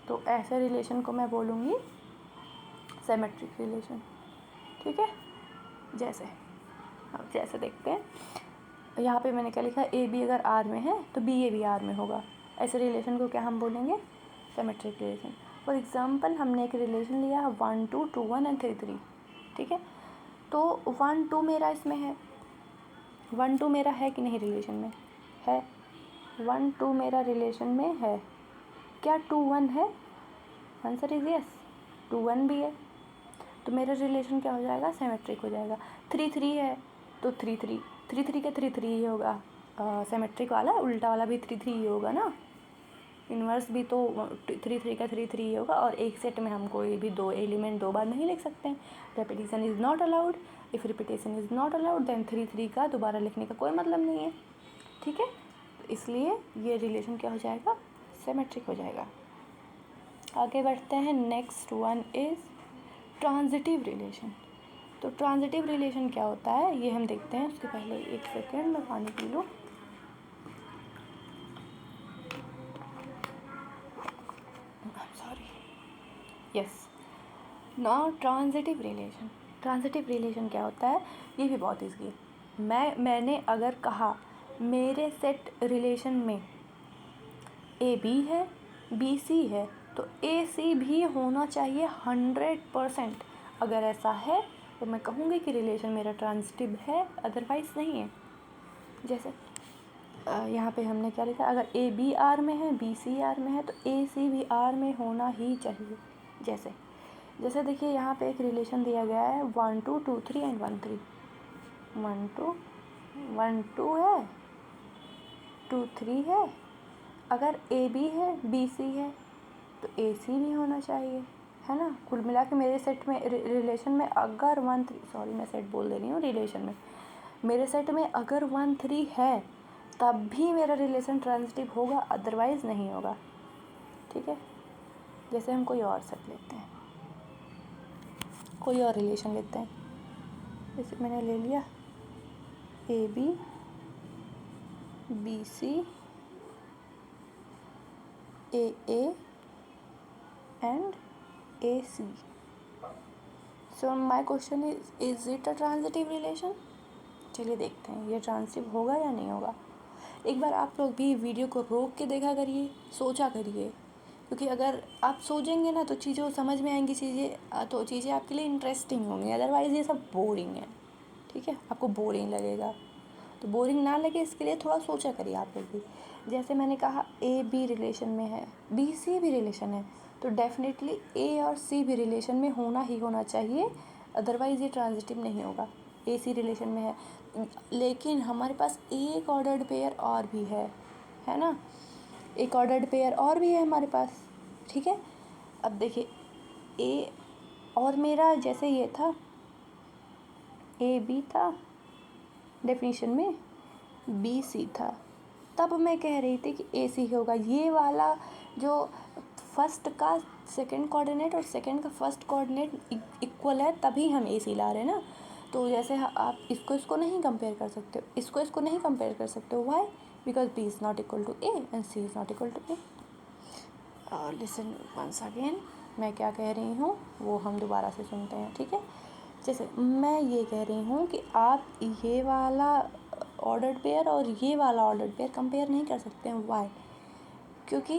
तो ऐसे रिलेशन को मैं बोलूँगी सिमेट्रिक रिलेशन। ठीक है, जैसे अब जैसे देखते हैं, यहाँ पे मैंने क्या लिखा है, ए बी अगर आर में है तो बी ए भी आर में होगा। ऐसे रिलेशन को क्या हम बोलेंगे, सिमेट्रिक रिलेशन। फॉर एग्जांपल हमने एक रिलेशन लिया है 1 2 2 1 and 3 3। ठीक है, तो 1 2 मेरा इसमें है, 1 2 मेरा है कि नहीं रिलेशन में है, 1 2 मेरा रिलेशन में है। क्या 2 1 है, आंसर इज यस, 2 1 भी है, तो मेरा रिलेशन क्या हो जाएगा, सिमेट्रिक हो जाएगा। 3 3 है तो 3 3 3 3 का 3 3 ही होगा, सिमेट्रिक वाला उल्टा वाला भी 3 3 ही होगा ना, इन्वर्स भी तो 3 3 का 3 3 ही होगा। और एक सेट में हम कोई भी दो एलिमेंट दो बार नहीं लिख सकते हैं, repetition is not allowed. If repetition is not allowed then 3 3 का दोबारा लिखने का कोई मतलब नहीं है। ठीक है, तो इसलिए ये रिलेशन क्या हो जाएगा, सिमेट्रिक हो जाएगा। आगे बढ़ते हैं, next one is transitive relation. तो ट्रांजिटिव रिलेशन क्या होता है ये हम देखते हैं। उसके पहले एक सेकेंड मैं पानी पी लूँ। Sorry, yes, now transitive relation. Transitive relation क्या होता है, ये भी बहुत ईजी है। मैंने अगर कहा मेरे सेट रिलेशन में ए बी है, बी सी है, तो ए सी भी होना चाहिए 100%। अगर ऐसा है तो मैं कहूँगी कि रिलेशन मेरा ट्रांजिटिव है, अदरवाइज़ नहीं है। जैसे यहाँ पे हमने क्या लिखा, अगर ए बी आर में है, बी सी आर में है, तो ए सी भी आर में होना ही चाहिए। जैसे देखिए यहाँ पे एक रिलेशन दिया गया है 1 2 2 3 and 1 3, 1 2 1 2 है, 2 3 है। अगर ए बी है, बी सी है, तो ए सी भी होना चाहिए, है ना। कुल मिला के मेरे सेट में रिलेशन में अगर 1 3 सॉरी मैं सेट बोल दे रही हूँ, रिलेशन में मेरे सेट में अगर 1 3 है तब भी मेरा रिलेशन ट्रांजिटिव होगा, अदरवाइज़ नहीं होगा। ठीक है, जैसे हम कोई और सेट लेते हैं, कोई और रिलेशन लेते हैं, जैसे मैंने ले लिया AB BC AA and AC. So my question is it a transitive relation? चलिए देखते हैं ये ट्रांजिटिव होगा या नहीं होगा। एक बार आप लोग भी वीडियो को रोक के देखा करिए, सोचा करिए, क्योंकि अगर आप सोचेंगे ना तो चीज़ें समझ में आएंगी, तो चीज़ें आपके लिए इंटरेस्टिंग होंगी, अदरवाइज़ ये सब बोरिंग है। ठीक है, आपको बोरिंग लगेगा, तो बोरिंग ना लगे इसके लिए थोड़ा सोचा करिए आप लोग भी। जैसे मैंने कहा AB रिलेशन में है, BC भी रिलेशन है, तो डेफिनेटली A और C भी रिलेशन में होना ही होना चाहिए, अदरवाइज़ ये ट्रांजिटिव नहीं होगा। AC रिलेशन में है, लेकिन हमारे पास एक ऑर्डर्ड पेयर और भी है ना, एक ऑर्डर्ड पेयर और भी है हमारे पास। ठीक है, अब देखिए A और मेरा जैसे ये था AB था डेफिनेशन में, BC था, तब मैं कह रही थी कि AC होगा। ये वाला जो फर्स्ट का सेकंड कोऑर्डिनेट और सेकंड का फर्स्ट कोऑर्डिनेट इक्वल है, तभी हम AC ला रहे हैं ना। तो जैसे आप इसको नहीं कंपेयर कर सकते हो, इसको नहीं कंपेयर कर सकते हो। Why? Because B is not equal to A and C is not equal to A। Listen once again, मैं क्या कह रही हूँ वो हम दोबारा से सुनते हैं। ठीक है, जैसे मैं ये कह रही हूँ कि आप ये वाला ऑर्डर्ड पेयर और ये वाला ऑर्डर्ड पेयर कंपेयर नहीं कर सकते हैं। वाई? क्योंकि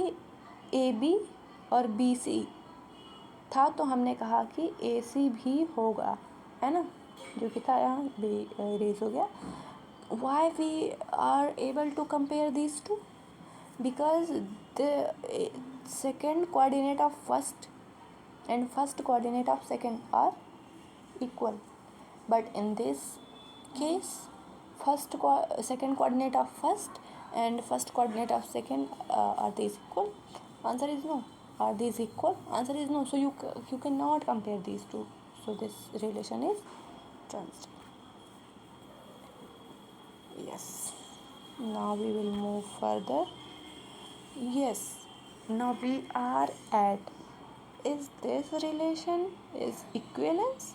AB और BC था तो हमने कहा कि AC भी होगा, है ना, जो कि था यहाँ रेज हो गया। Why we are able to compare these two? Because the second coordinate of first and first coordinate of second are equal, but in this case second coordinate of first and first coordinate of second are these equal? Answer is no. Are these equal? Answer is no. So you cannot compare these two, so this relation is transitive. Yes, now we will move further. Yes, now we are at, is this relation is equivalence?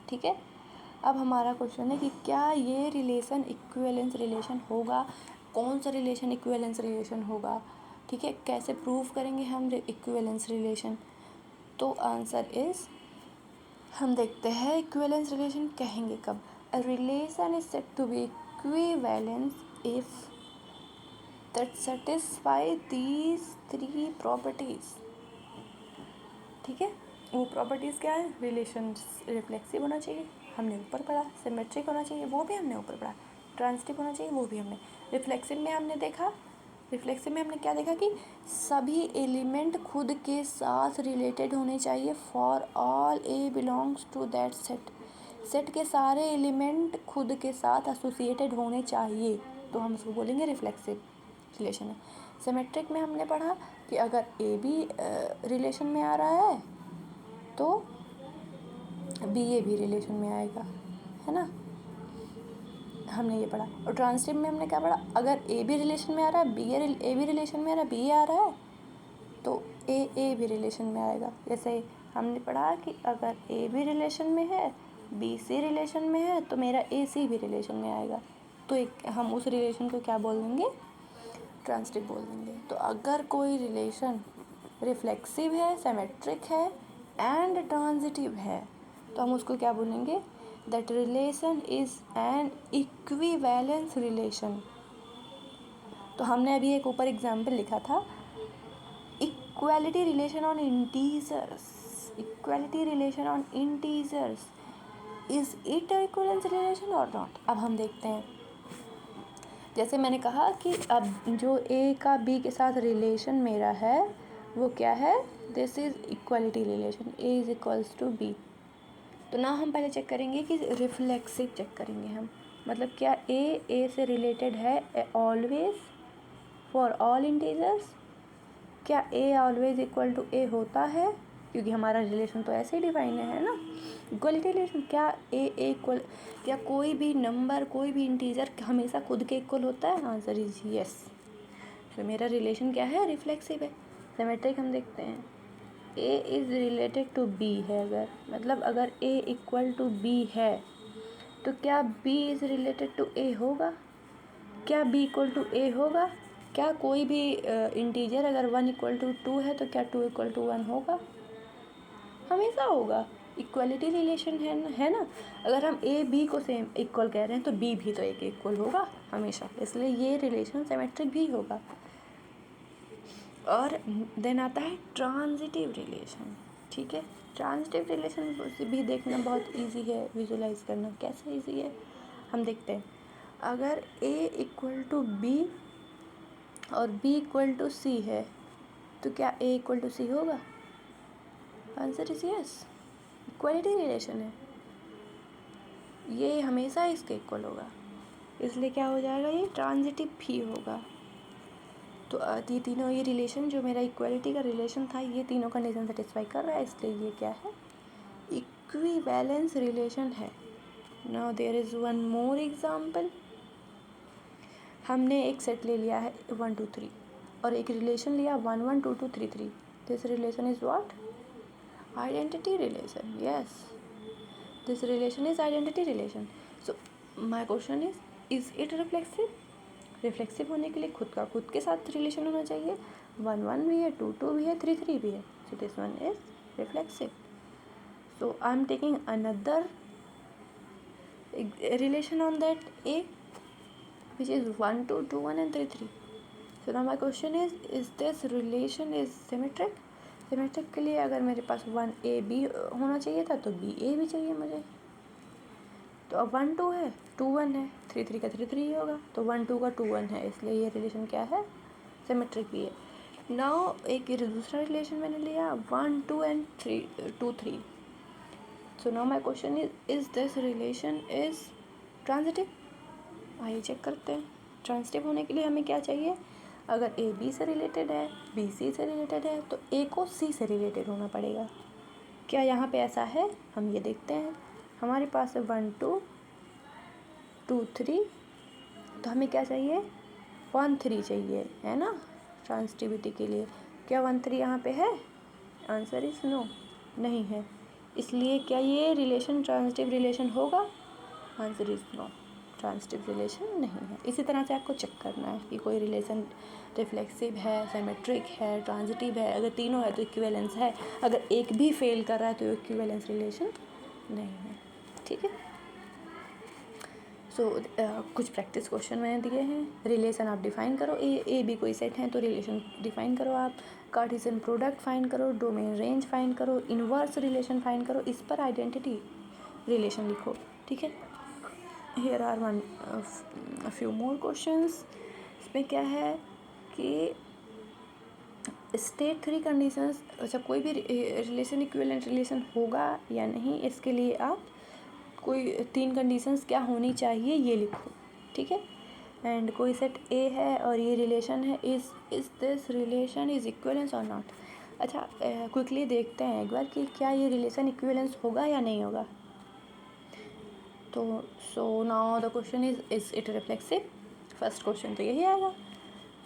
ठीक है, अब हमारा question है कि क्या ये relation equivalence relation होगा, कौन सा रिलेशन इक्विवेलेंस रिलेशन होगा। ठीक है, कैसे प्रूव करेंगे हम इक्विवेलेंस रिलेशन? तो आंसर इज, हम देखते हैं इक्विवेलेंस रिलेशन कहेंगे कब। A relation is said to be equivalence if that satisfy these 3 properties. ठीक है, वो प्रॉपर्टीज़ क्या है? रिलेशन रिफ्लेक्सिव होना चाहिए, हमने ऊपर पढ़ा। सिमेट्रिक होना चाहिए, वो भी हमने ऊपर पढ़ा। ट्रांजिटिव होना चाहिए, वो भी हमने। रिफ्लेक्सिव में हमने देखा, रिफ्लेक्सिव में हमने क्या देखा कि सभी एलिमेंट खुद के साथ रिलेटेड होने चाहिए। For all A belongs to that set, set के सारे एलिमेंट खुद के साथ एसोसिएटेड होने चाहिए, तो हम उसको बोलेंगे रिफ्लेक्सिव रिलेशन है। सिमेट्रिक में हमने पढ़ा कि अगर AB रिलेशन में आ रहा है तो BA भी रिलेशन में आएगा, है ना, हमने ये पढ़ा। और ट्रांजिटिव में हमने क्या पढ़ा? अगर AB रिलेशन में आ रहा है, AB रिलेशन में आ रहा है, BA आ रहा है, तो AA भी रिलेशन में आएगा। जैसे हमने पढ़ा कि अगर AB रिलेशन में है, BC रिलेशन में है, तो मेरा AC भी रिलेशन में आएगा, तो हम उस रिलेशन को क्या बोल देंगे? ट्रांजिटिव बोल देंगे। तो अगर कोई रिलेशन रिफ्लेक्सिव है, सिमेट्रिक है एंड ट्रांजिटिव है, तो हम उसको क्या बोलेंगे? That relation is an equivalence relation. तो हमने अभी एक ऊपर एग्जाम्पल लिखा था, equality relation on integers, equality relation on integers, is it equivalence relation और नॉट? अब हम देखते हैं। जैसे मैंने कहा कि अब जो A का B के साथ रिलेशन मेरा है वो क्या है? This is equality relation, A is equals to B। तो ना हम पहले चेक करेंगे कि रिफ्लेक्सिव चेक करेंगे हम, मतलब क्या A से रिलेटेड है ऑलवेज फॉर ऑल इंटीजर्स? क्या ए ऑलवेज इक्वल टू ए होता है, क्योंकि हमारा रिलेशन तो ऐसे ही डिफाइन है ना, इक्वलिटी रिलेशन। क्या ए इक्वल, क्या कोई भी नंबर, कोई भी इंटीजर हमेशा खुद के इक्वल होता है? Answer is yes. तो मेरा रिलेशन क्या है? रिफ्लेक्सिव है। सिमेट्रिक हम देखते हैं, A is related to B है, अगर मतलब अगर ए इक्वल टू बी है तो क्या बी इज़ रिलेटेड टू ए होगा? क्या बी इक्वल टू ए होगा? क्या कोई भी इंटीजर अगर 1 इक्वल टू 2 है तो क्या 2 इक्वल टू 1 होगा? हमेशा होगा। इक्वलिटी रिलेशन है ना। अगर हम ए बी को सेम इक्वल कह रहे हैं तो बी भी तो ए के इक्वल होगा हमेशा, इसलिए ये रिलेशन सिमेट्रिक भी होगा। और देन आता है ट्रांजिटिव रिलेशन। ठीक है, ट्रांजिटिव रिलेशन भी देखना बहुत इजी है, विजुलाइज करना कैसे इजी है हम देखते हैं। अगर ए इक्वल टू बी और बी इक्वल टू सी है तो क्या ए इक्वल टू सी होगा? Answer is yes. Equality relation है, ये हमेशा इसके इक्वल होगा, इसलिए क्या हो जाएगा? ये ट्रांजिटिव भी होगा। तो ये तीनों, ये रिलेशन जो मेरा इक्वलिटी का रिलेशन था, ये तीनों कंडीशन सेटिस्फाई कर रहा है, इसलिए ये क्या है? इक्विवेलेंस रिलेशन है। Now there is one more example. हमने एक सेट ले लिया है 1 2 3 और एक रिलेशन लिया 1 1 2 2 3 3। This relation is what? Identity relation. Yes, this relation is identity relation. So my question is it reflexive? Reflexive होने के लिए खुद के साथ रिलेशन होना चाहिए। 1 1 भी है, 2 2 भी है, 3 3 भी है, so this one is reflexive. So I am taking another relation on that A, which is 1 2 2 1 and 3 3. So now my question is this relation is symmetric? Symmetric के लिए अगर मेरे पास 1 A B होना चाहिए था तो B A भी चाहिए मुझे। तो अब 1 2 है, 2 1 है, 3 3 का 3 3 होगा, तो 1 2 का 2 1 है, इसलिए ये रिलेशन क्या है? सिमेट्रिक भी है। नाउ एक दूसरा रिलेशन मैंने लिया 1 2 and 3 2 3. So now my question is this relation is transitive? आइए चेक करते हैं। ट्रांजिटिव होने के लिए हमें क्या चाहिए? अगर ए बी से रिलेटेड है, बी सी से रिलेटेड है, तो ए को सी से रिलेटेड होना पड़ेगा। क्या यहाँ पे ऐसा है? हम ये देखते हैं। हमारे पास है 1 2 2 3, तो हमें क्या चाहिए? 1 3 चाहिए, है ना, ट्रांजिटिविटी के लिए। क्या 1 3 यहाँ पे है? आंसर इज नो, नहीं है। इसलिए क्या ये रिलेशन ट्रांजिटिव रिलेशन होगा? Answer is no, transitive relation नहीं है। इसी तरह से आपको चेक करना है कि कोई रिलेशन रिफ्लेक्सिव है, सिमेट्रिक है, ट्रांजिटिव है। अगर तीनों है तो इक्विवेलेंस है, अगर एक भी फेल कर रहा है तो इक्विवेलेंस रिलेशन नहीं है। ठीक है, सो कुछ प्रैक्टिस क्वेश्चन मैंने दिए हैं। रिलेशन आप डिफाइन करो, ए बी कोई सेट है तो रिलेशन डिफाइन करो आप। कार्टेशियन प्रोडक्ट फाइंड करो, डोमेन रेंज फाइंड करो, इन्वर्स रिलेशन फाइंड करो, इस पर आइडेंटिटी रिलेशन लिखो। ठीक है, here are one few more questions. इसमें क्या है कि स्टेट 3 कंडीशंस, अच्छा कोई भी रिलेशन इक्विवेलेंट रिलेशन होगा या नहीं, इसके लिए आप कोई 3 कंडीशंस क्या होनी चाहिए ये लिखो। ठीक है, एंड कोई सेट ए है और ये रिलेशन है, is this relation is equivalence और नॉट। अच्छा क्विकली देखते हैं एक बार कि क्या ये रिलेशन इक्विवेलेंस होगा या नहीं होगा। तो so now the question is it reflexive? First question तो यही आएगा।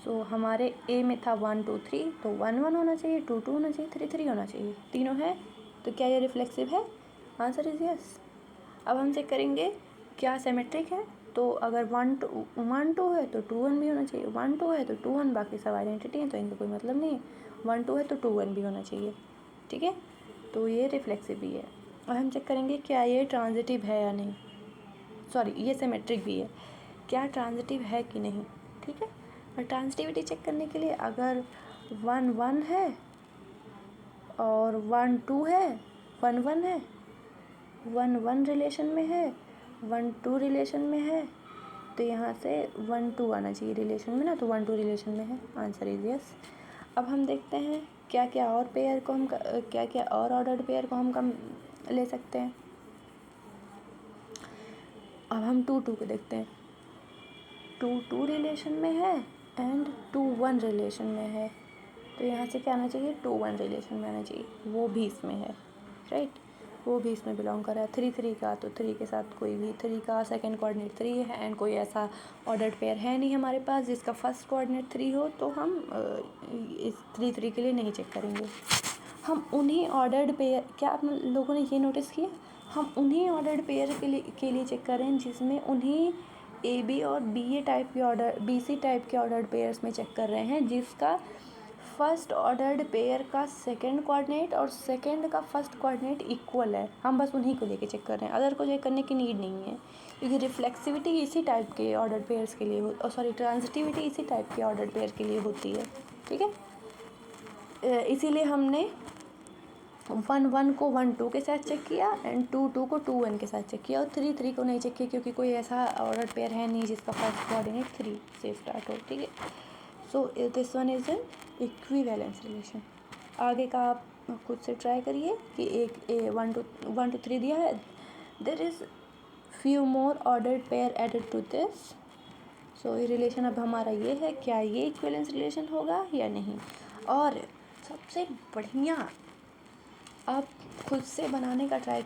सो हमारे ए में था 1 2 3, तो 1 1 होना चाहिए, 2 2 होना चाहिए, 3 3 होना चाहिए, तीनों है, तो क्या ये रिफ्लेक्सिव है? Answer is yes. अब हम चेक करेंगे क्या सिमेट्रिक है। तो अगर 1 2 है तो 2 1 भी होना चाहिए, 1 2 है तो 2 1, बाकी सब आइडेंटिटी है तो इनका कोई मतलब नहीं है। 1 2 है तो 2 1 भी होना चाहिए। ठीक है, तो ये रिफ्लेक्सिव भी है। और हम चेक करेंगे क्या ये ट्रांजिटिव है या नहीं, सॉरी ये सिमेट्रिक भी है, क्या ट्रांजिटिव है कि नहीं। ठीक है, और ट्रांजिटिविटी चेक करने के लिए अगर 1 1 है और 1 2 है, 1 1 है, 1 1 रिलेशन में है, 1 2 रिलेशन में है, तो यहाँ से 1 2 आना चाहिए रिलेशन में ना, तो 1 2 रिलेशन में है। Answer is yes. अब हम देखते हैं क्या क्या और पेयर को हम क्या क्या और ऑर्डर्ड पेयर को हम कम ले सकते हैं। अब हम 2 2 को देखते हैं। 2 2 रिलेशन में है एंड 2 1 रिलेशन में है। तो यहाँ से क्या आना चाहिए, 2-1 रिलेशन में आना चाहिए, वो भी इसमें है, राइट, वो भी इसमें बिलोंग कर रहा है। 3-3 का, तो 3 के साथ कोई भी 3 का सेकंड कोऑर्डिनेट 3 है, एंड कोई ऐसा ऑर्डर्ड पेयर है नहीं हमारे पास जिसका फर्स्ट कोऑर्डिनेट 3 हो, तो हम इस 3-3 के लिए नहीं चेक करेंगे। हम उन्हीं ऑर्डर्ड पेयर, क्या आप लोगों ने ये नोटिस किया, हम उन्हीं ऑर्डर्ड पेयर के लिए चेक कर रहे हैं जिसमें उन्हीं ए बी और बी टाइप के ऑर्डर, बी सी टाइप के ऑर्डर्ड पेयर्स में चेक कर रहे हैं जिसका फर्स्ट ऑर्डर्ड पेयर का सेकंड कोऑर्डिनेट और सेकंड का फर्स्ट कोऑर्डिनेट इक्वल है। हम बस उन्हीं को लेके चेक कर रहे हैं, अदर को चेक करने की नीड नहीं है, क्योंकि रिफ्लेक्सिविटी इसी टाइप के ऑर्डर्ड पेयर्स के लिए ट्रांजिटिविटी इसी टाइप के ऑर्डर्ड पेयर के लिए होती है, ठीक है। इसीलिए हमने 1-1 को 1-2 के साथ चेक किया एंड 2-2 को 2-1 के साथ चेक किया, और 3-3 को नहीं चेक किया क्योंकि कोई ऐसा ऑर्डर पेयर है नहीं जिसका फर्स्ट कोऑर्डिनेट 3 से स्टार्ट हो, ठीक है। So this one is an equivalence relation. आगे का आप खुद से ट्राई करिए कि एक 1 to 3 दिया है, there is few more ordered pair added to this. So ये रिलेशन अब हमारा ये है, क्या ये इक्विवेलेंस रिलेशन होगा या नहीं। और सबसे बढ़िया आप खुद से बनाने का ट्राई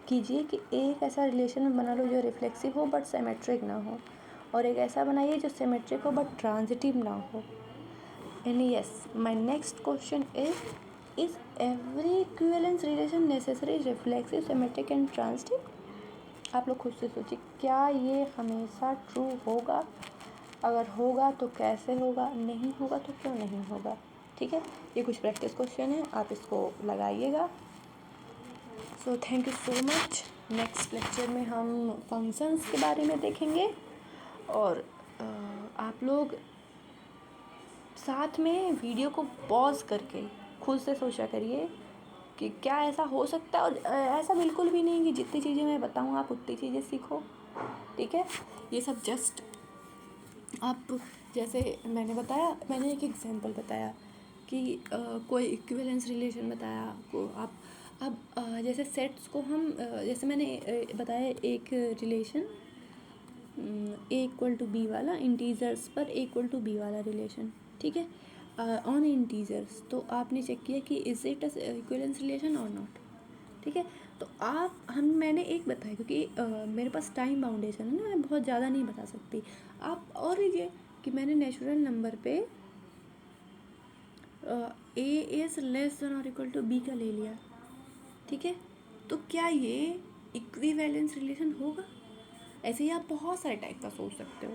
कीजिए कि एक ऐसा रिलेशन बना लो जो रिफ्लेक्सिव हो बट सिमेट्रिक ना हो, और एक ऐसा बनाइए जो सिमेट्रिक हो बट ट्रांजिटिव ना हो। And yes, my next question is every equivalence relation necessary reflexive, symmetric and transitive. आप लोग खुद से सोचिए, क्या ये हमेशा ट्रू होगा, अगर होगा तो कैसे होगा, नहीं होगा तो क्यों नहीं होगा, ठीक है। ये कुछ प्रैक्टिस क्वेश्चन है, आप इसको लगाइएगा। So thank you so much. Next lecture में हम फंक्शंस के बारे में देखेंगे, और आप लोग साथ में वीडियो को पॉज करके खुद से सोचा करिए कि क्या ऐसा हो सकता है, और ऐसा बिल्कुल भी नहीं कि जितनी चीज़ें मैं बताऊँ आप उतनी चीज़ें सीखो, ठीक है। ये सब जस्ट आप, जैसे मैंने बताया, मैंने एक एग्जांपल बताया कि कोई इक्विवेलेंस रिलेशन बताया को आप, अब जैसे सेट्स को हम जैसे मैंने बताया एक relation A equal to B वाला, इंटीजर्स पर ए इक्वल टू बी वाला रिलेशन, ठीक है, ऑन इंटीजर्स। तो आपने चेक किया कि इज इट इक्विवेलेंस रिलेशन और नॉट, ठीक है। तो मैंने एक बताया क्योंकि मेरे पास टाइम बाउंडेशन है ना, मैं बहुत ज़्यादा नहीं बता सकती। आप और लीजिए कि मैंने नेचुरल नंबर पे ए इज़ लेस देन और इक्वल टू बी का ले लिया, ठीक है। तो क्या ये इक्विवेलेंस रिलेशन होगा? ऐसे ही आप बहुत सारे टाइप का सोच सकते हो,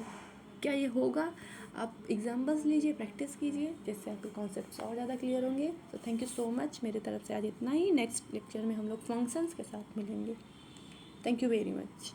क्या ये होगा। आप एग्जाम्पल्स लीजिए, प्रैक्टिस कीजिए, जिससे आपके कॉन्सेप्ट्स और ज़्यादा क्लियर होंगे। तो थैंक यू सो मच, मेरी तरफ से आज इतना ही। नेक्स्ट लेक्चर में हम लोग फंक्शंस के साथ मिलेंगे। Thank you very much.